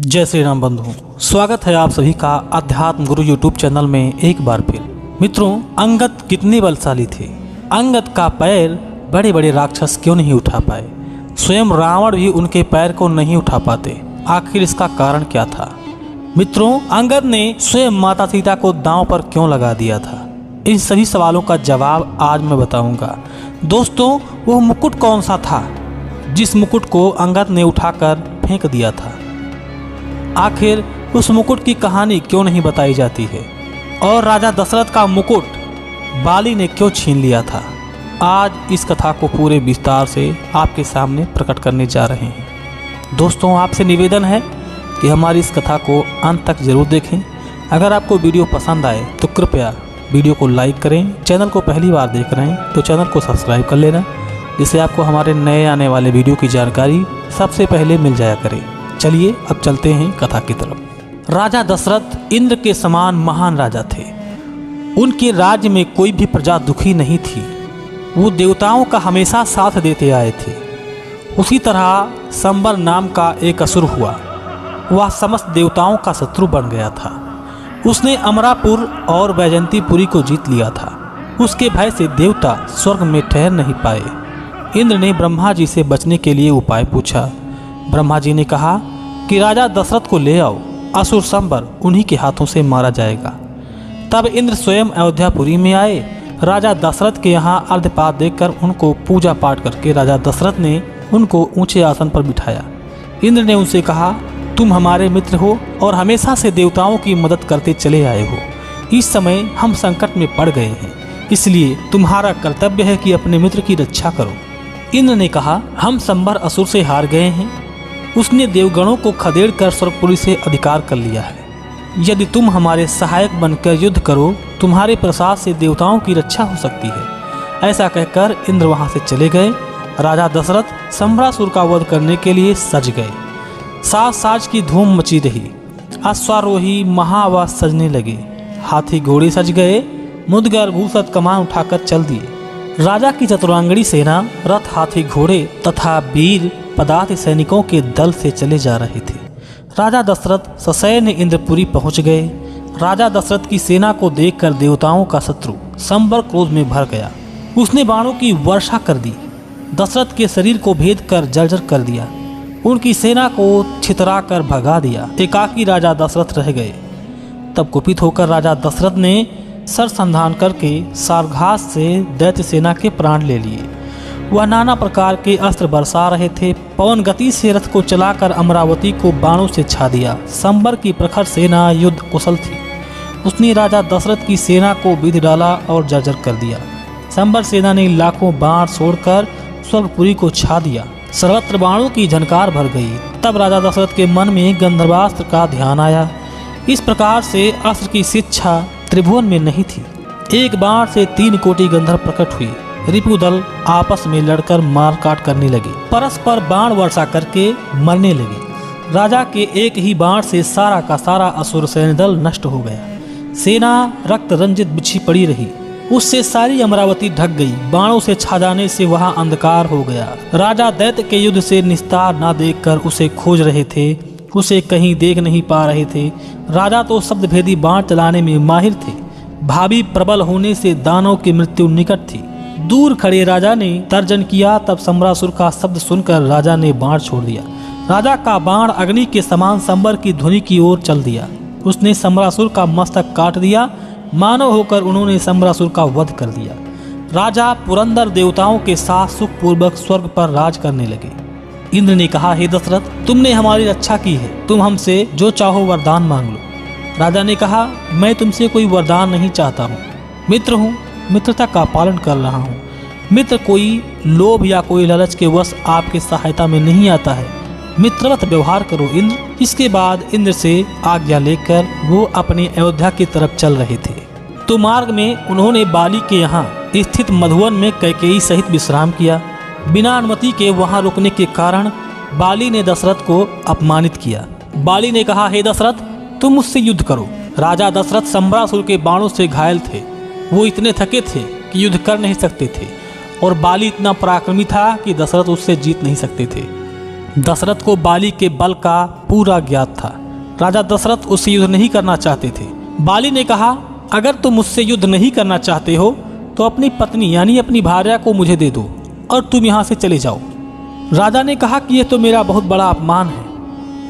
जय श्री राम बंधु, स्वागत है आप सभी का अध्यात्म गुरु यूट्यूब चैनल में एक बार फिर। मित्रों, अंगद कितने बलशाली थे। अंगद का पैर बड़े बड़े राक्षस क्यों नहीं उठा पाए, स्वयं रावण भी उनके पैर को नहीं उठा पाते। आखिर इसका कारण क्या था। मित्रों, अंगद ने स्वयं माता सीता को दांव पर क्यों लगा दिया था, इन सभी सवालों का जवाब आज मैं बताऊंगा। दोस्तों, वो मुकुट कौन सा था जिस मुकुट को अंगद ने उठाकर फेंक दिया था। आखिर उस मुकुट की कहानी क्यों नहीं बताई जाती है, और राजा दशरथ का मुकुट बाली ने क्यों छीन लिया था। आज इस कथा को पूरे विस्तार से आपके सामने प्रकट करने जा रहे हैं। दोस्तों, आपसे निवेदन है कि हमारी इस कथा को अंत तक जरूर देखें। अगर आपको वीडियो पसंद आए तो कृपया वीडियो को लाइक करें। चैनल को पहली बार देख रहे हैं तो चैनल को सब्सक्राइब कर लेना, जिससे आपको हमारे नए आने वाले वीडियो की जानकारी सबसे पहले मिल जाया करे। चलिए अब चलते हैं कथा की तरफ। राजा दशरथ इंद्र के समान महान राजा थे। उनके राज्य में कोई भी प्रजा दुखी नहीं थी। वो देवताओं का हमेशा साथ देते आए थे। उसी तरह संबर नाम का एक असुर हुआ। वह समस्त देवताओं का शत्रु बन गया था। उसने अमरापुर और वैजंतीपुरी को जीत लिया था। उसके भय से देवता स्वर्ग में ठहर नहीं पाए। इंद्र ने ब्रह्मा जी से बचने के लिए उपाय पूछा। ब्रह्मा जी ने कहा कि राजा दशरथ को ले आओ, असुर संबर उन्हीं के हाथों से मारा जाएगा। तब इंद्र स्वयं अयोध्यापुरी में आए। राजा दशरथ के यहाँ अर्घ्यपात देकर उनको पूजा पाठ करके राजा दशरथ ने उनको ऊंचे आसन पर बिठाया। इंद्र ने उनसे कहा, तुम हमारे मित्र हो और हमेशा से देवताओं की मदद करते चले आए हो। इस समय हम संकट में पड़ गए हैं, इसलिए तुम्हारा कर्तव्य है कि अपने मित्र की रक्षा करो। इंद्र ने कहा, हम संबर असुर से हार गए हैं। उसने देवगणों को खदेड़ कर स्वर्गपुरी से अधिकार कर लिया है। यदि तुम हमारे सहायक बनकर युद्ध करो, तुम्हारे प्रसाद से देवताओं की रक्षा हो सकती है। ऐसा कहकर इंद्र वहां से चले गए। राजा दशरथ संबरासुर का वध करने के लिए सज गए। साज साज की धूम मची रही। अश्वारोही महावास सजने लगे। हाथी घोड़े सज गए। मुदगर भूसत कमान उठाकर चल दिए। राजा की चतुरांगणी सेना रथ, हाथी, घोड़े तथा वीर पदाति सैनिकों के दल से चले जा रहे थे। राजा दशरथ ससैन्य इंद्रपुरी पहुंच गए। राजा दशरथ की सेना को देखकर देवताओं का शत्रु संबर क्रोध में भर गया। उसने बाणों की वर्षा कर दी। दशरथ के शरीर को भेद कर जर्जर कर दिया। उनकी सेना को छितरा कर भगा दिया। एकाकी राजा दशरथ रह गए। तब कुपित होकर राजा दशरथ ने सरसंधान करके सारघास से दैत्य सेना के प्राण ले लिए। वह नाना प्रकार के अस्त्र बरसा रहे थे। पवन गति से रथ को चलाकर अमरावती को बाणों से छा दिया। संबर की प्रखर सेना युद्ध कुशल थी। उसने राजा दशरथ की सेना को विध डाला और जर्जर कर दिया। संबर सेना ने लाखों बाण छोड़कर स्वर्गपुरी को छा दिया। सर्वत्र बाणों की झनकार भर गई। तब राजा दशरथ के मन में गंधर्वास्त्र का ध्यान आया। इस प्रकार से अस्त्र की शिक्षा त्रिभुवन में नहीं थी। एक बाण से 3 कोटि गंधर्व प्रकट हुए। रिपुदल आपस में लड़कर मार काट करने लगे। परस्पर बाण वर्षा करके मरने लगे। राजा के एक ही बाण से सारा का सारा असुर सैन्य दल नष्ट हो गया। सेना रक्त रंजित बिछी पड़ी रही। उससे सारी अमरावती ढक गई। बाणों से छा जाने से वहां अंधकार हो गया। राजा दैत्य के युद्ध से निस्तार न देखकर उसे खोज रहे थे। उसे कहीं देख नहीं पा रहे थे। राजा तो शब्दभेदी बाण चलाने में माहिर थे। भावी प्रबल होने से दानव की मृत्यु निकट थी। दूर खड़े राजा ने तर्जन किया। तब संबरासुर का शब्द सुनकर राजा ने बाण छोड़ दिया। राजा का बाण अग्नि के समान संबर की ध्वनि की ओर चल दिया। उसने संबरासुर का मस्तक काट दिया। मानव होकर उन्होंने संबरासुर का वध कर दिया। राजा पुरंदर देवताओं के साथ सुखपूर्वक स्वर्ग पर राज करने लगे। इंद्र ने कहा, हे दशरथ, तुमने हमारी रक्षा की है। तुम हमसे जो चाहो वरदान मांग लो। राजा ने कहा, मैं तुमसे कोई वरदान नहीं चाहता हूँ। मित्र हूँ, मित्रता का पालन कर रहा हूँ। मित्र कोई लोभ या कोई लालच के वश आपके सहायता में नहीं आता है। मित्रवत व्यवहार करो इंद्र। इसके बाद इंद्र से आज्ञा लेकर वो अपने अयोध्या की तरफ चल रहे थे। तो मार्ग में उन्होंने बाली के यहाँ स्थित मधुवन में कैकेयी सहित विश्राम किया। बिना अनुमति के वहां रुकने के कारण बाली ने दशरथ को अपमानित किया। बाली ने कहा, हे दशरथ, तुम मुझसे युद्ध करो। राजा दशरथ संबरासुर के बाणों से घायल थे। वो इतने थके थे कि युद्ध कर नहीं सकते थे, और बाली इतना पराक्रमी था कि दशरथ उससे जीत नहीं सकते थे। दशरथ को बाली के बल का पूरा ज्ञात था। राजा दशरथ उससे युद्ध नहीं करना चाहते थे। बाली ने कहा, अगर तुम मुझसे युद्ध नहीं करना चाहते हो तो अपनी पत्नी यानी अपनी भार्या को मुझे दे दो और तुम यहाँ से चले जाओ। राजा ने कहा कि यह तो मेरा बहुत बड़ा अपमान है।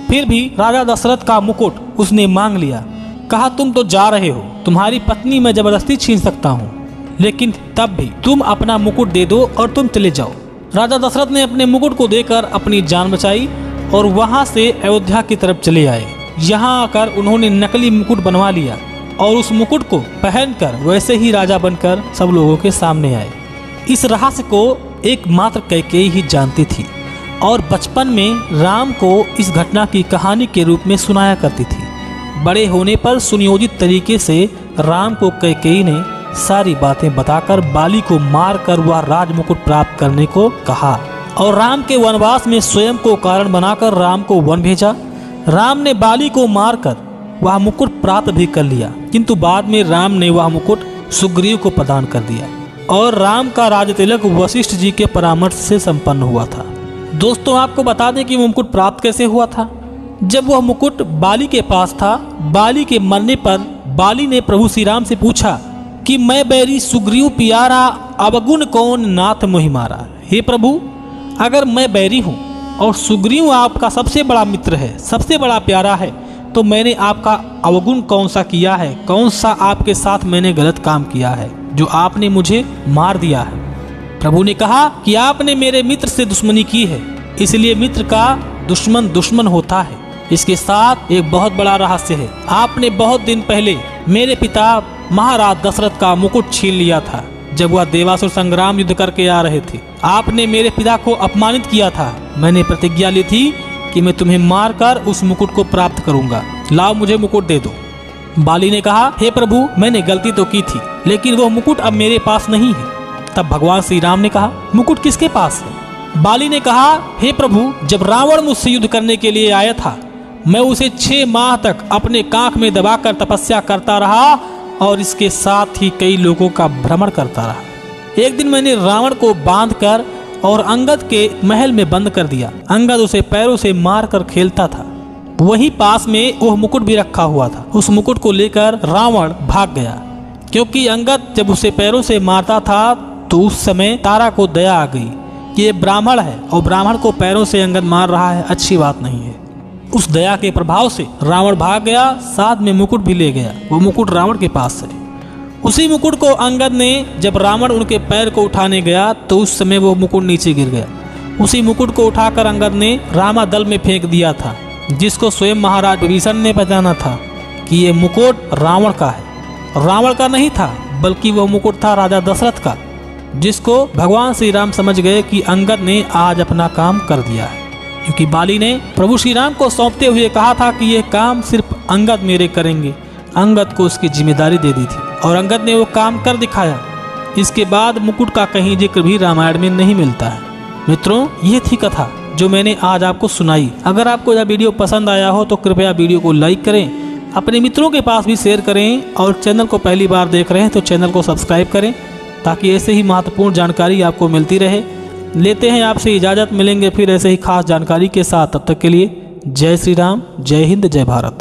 फिर भी राजा दशरथ का मुकुट उसने मांग लिया। कहा, तुम तो जा रहे हो, तुम्हारी पत्नी मैं जबरदस्ती छीन सकता हूँ, लेकिन तब भी तुम अपना मुकुट दे दो और तुम चले जाओ। राजा दशरथ ने अपने मुकुट को देकर अपनी जान बचाई और वहाँ से अयोध्या की तरफ चले आए। यहाँ आकर उन्होंने नकली मुकुट बनवा लिया और उस मुकुट को पहनकर वैसे ही राजा बनकर सब लोगों के सामने आए। इस रहस्य को एकमात्र कैकेयी ही जानती थी और बचपन में राम को इस घटना की कहानी के रूप में सुनाया करती थी। बड़े होने पर सुनियोजित तरीके से राम को कैकेयी ने सारी बातें बताकर बाली को मारकर वह राजमुकुट प्राप्त करने को कहा और राम के वनवास में स्वयं को कारण बनाकर राम को वन भेजा। राम ने बाली को मारकर वह मुकुट प्राप्त भी कर लिया, किंतु बाद में राम ने वह मुकुट सुग्रीव को प्रदान कर दिया और राम का राजतिलक वशिष्ठ जी के परामर्श से संपन्न हुआ था। दोस्तों, आपको बता दें कि वो मुकुट प्राप्त कैसे हुआ था। जब वह मुकुट बाली के पास था, बाली के मरने पर बाली ने प्रभु श्री राम से पूछा कि मैं बैरी सुग्रीव पियारा अवगुण कौन नाथ मोहि मारा। हे प्रभु, अगर मैं बैरी हूँ और सुग्रीव आपका सबसे बड़ा मित्र है, सबसे बड़ा प्यारा है, तो मैंने आपका अवगुण कौन सा किया है, कौन सा आपके साथ मैंने गलत काम किया है जो आपने मुझे मार दिया है। प्रभु ने कहा कि आपने मेरे मित्र से दुश्मनी की है, इसलिए मित्र का दुश्मन दुश्मन होता है। इसके साथ एक बहुत बड़ा रहस्य है। आपने बहुत दिन पहले मेरे पिता महाराज दशरथ का मुकुट छीन लिया था जब वह देवासुर संग्राम युद्ध करके आ रहे थे। आपने मेरे पिता को अपमानित किया था। मैंने प्रतिज्ञा ली थी कि मैं तुम्हें मारकर उस मुकुट को प्राप्त करूंगा। लाओ, मुझे मुकुट दे दो। बाली ने कहा, हे प्रभु, मैंने गलती तो की थी, लेकिन वो मुकुट अब मेरे पास नहीं है। तब भगवान श्री राम ने कहा, मुकुट किसके पास है? बाली ने कहा, हे प्रभु, जब रावण मुझसे युद्ध करने के लिए आया था, मैं उसे 6 माह तक अपने कांख में दबाकर तपस्या करता रहा और इसके साथ ही कई लोगों का भ्रमण करता रहा। एक दिन मैंने रावण को बांधकर और अंगद के महल में बंद कर दिया। अंगद उसे पैरों से मारकर खेलता था। वहीं पास में वह मुकुट भी रखा हुआ था। उस मुकुट को लेकर रावण भाग गया, क्योंकि अंगद जब उसे पैरों से मारता था तो उस समय तारा को दया आ गई कि ये ब्राह्मण है और ब्राह्मण को पैरों से अंगद मार रहा है, अच्छी बात नहीं है। उस दया के प्रभाव से रावण भाग गया, साथ में मुकुट भी ले गया। वो मुकुट रावण के पास है। उसी मुकुट को अंगद ने, जब रावण उनके पैर को उठाने गया तो उस समय वो मुकुट नीचे गिर गया। उसी मुकुट को उठाकर अंगद ने रामादल में फेंक दिया था, जिसको स्वयं महाराज विभीषण ने पहचाना था कि ये मुकुट रावण का है। रावण का नहीं था, बल्कि वह मुकुट था राजा दशरथ का, जिसको भगवान श्री राम समझ गए कि अंगद ने आज अपना काम कर दिया है, क्योंकि बाली ने प्रभु श्री राम को सौंपते हुए कहा था कि यह काम सिर्फ अंगद मेरे करेंगे। अंगद को उसकी जिम्मेदारी दे दी थी और अंगद ने वो काम कर दिखाया। इसके बाद मुकुट का कहीं जिक्र भी रामायण में नहीं मिलता है। मित्रों, ये थी कथा जो मैंने आज आपको सुनाई। अगर आपको यह वीडियो पसंद आया हो तो कृपया वीडियो को लाइक करें, अपने मित्रों के पास भी शेयर करें और चैनल को पहली बार देख रहे हैं तो चैनल को सब्सक्राइब करें, ताकि ऐसे ही महत्वपूर्ण जानकारी आपको मिलती रहे। लेते हैं आपसे इजाज़त, मिलेंगे फिर ऐसे ही खास जानकारी के साथ। तब तक के लिए जय श्री राम, जय हिंद, जय भारत।